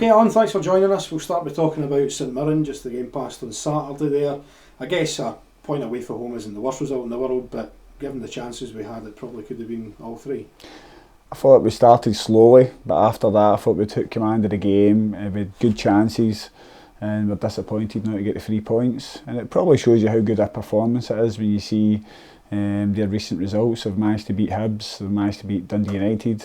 Okay, Allan, thanks for joining us. We'll start by talking about St Mirren, just the game passed on Saturday there. I guess a point away from home isn't the worst result in the world, but given the chances we had, it probably could have been all three. I thought we started slowly, but after that I thought we took command of the game, we had good chances, and we're disappointed not to get the 3 points. And it probably shows you how good a performance it is when you see their recent results. They've managed to beat Hibs, they've managed to beat Dundee United.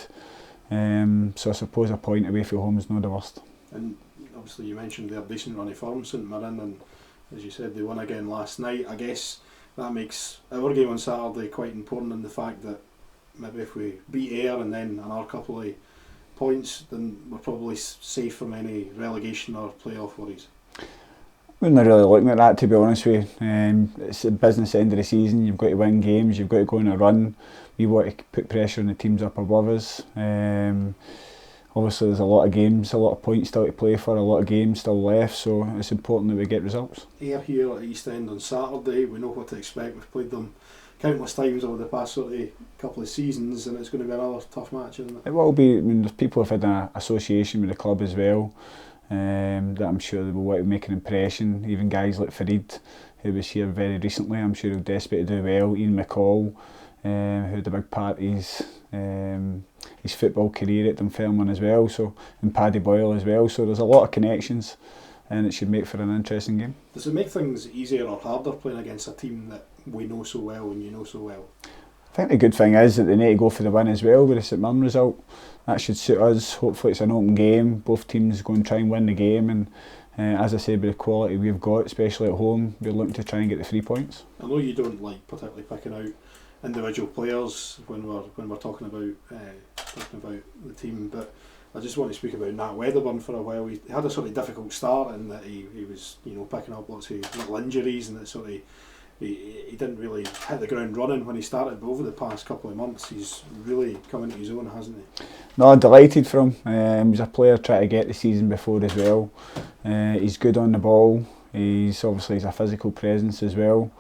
So I suppose a point away from home is not the worst. And obviously you mentioned their decent run of form, St Mirren, and as you said they won again last night. I guess that makes our game on Saturday quite important in the fact that maybe if we beat Ayr and then another couple of points, then we're probably safe from any relegation or playoff worries. We're not really looking at that, to be honest with you. It's the business end of the season, you've got to win games, you've got to go on a run. We want to put pressure on the teams up above us. Obviously there's a lot of games, a lot of points still to play for, a lot of games still left, so it's important that we get results. Ayr here at East End on Saturday, we know what to expect. We've played them countless times over the past sort of couple of seasons, and it's going to be another tough match, isn't it? It will be. I mean, there's people who've had an association with the club as well, that I'm sure they will want to make an impression. Even guys like Farid, who was here very recently, I'm sure he'll desperate to do well. Ian McCall, who had a big part of his football career at Dunfermline as well, so, and Paddy Boyle as well, so there's a lot of connections and it should make for an interesting game. Does it make things easier or harder playing against a team that we know so well and you know so well? I think the good thing is that they need to go for the win as well with the St Mirren result. That should suit us. Hopefully it's an open game, both teams go and try and win the game, and as I said, with the quality we've got, especially at home, we're looking to try and get the 3 points. I know you don't like particularly picking out individual players when we're talking about the team, but I just want to speak about Nat Wedderburn for a while. He had a sort of difficult start in that he was picking up lots of little injuries, and that sort of he didn't really hit the ground running when he started, but over the past couple of months he's really come into his own, hasn't he? No, I'm delighted for him. He was a player trying to get the season before as well. He's good on the ball, he's a physical presence as well.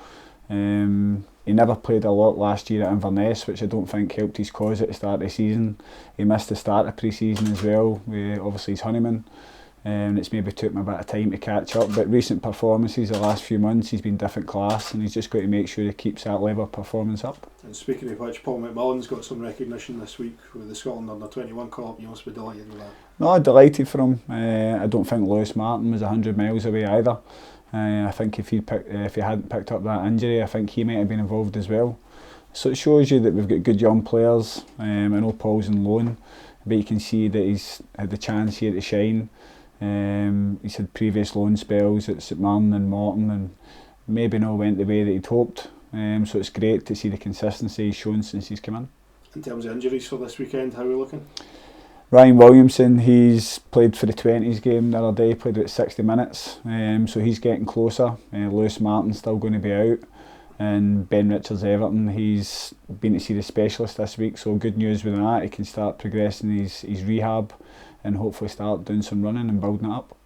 He never played a lot last year at Inverness, which I don't think helped his cause at the start of the season. He missed the start of pre-season as well, with obviously his honeymoon. It's maybe took him a bit of time to catch up, but recent performances the last few months, he's been different class, and he's just got to make sure he keeps that level of performance up. And speaking of which, Paul McMillan's got some recognition this week with the Scotland Under-21 Cup. You must be delighted with that. No, I'm delighted for him. I don't think Lewis Martin was 100 miles away either. I think if he hadn't picked up that injury, I think he might have been involved as well. So it shows you that we've got good young players. I know Paul's on loan, but you can see that he's had the chance here to shine. He's had previous loan spells at St Mirren and Morton, and maybe not went the way that he'd hoped. So it's great to see the consistency he's shown since he's come in. In terms of injuries for this weekend, how are we looking? Ryan Williamson, he's played for the 20s game the other day, played about 60 minutes, so he's getting closer. Lewis Martin's still going to be out, and Ben Richards Everton, he's been to see the specialist this week, so good news with that. He can start progressing his rehab and hopefully start doing some running and building it up.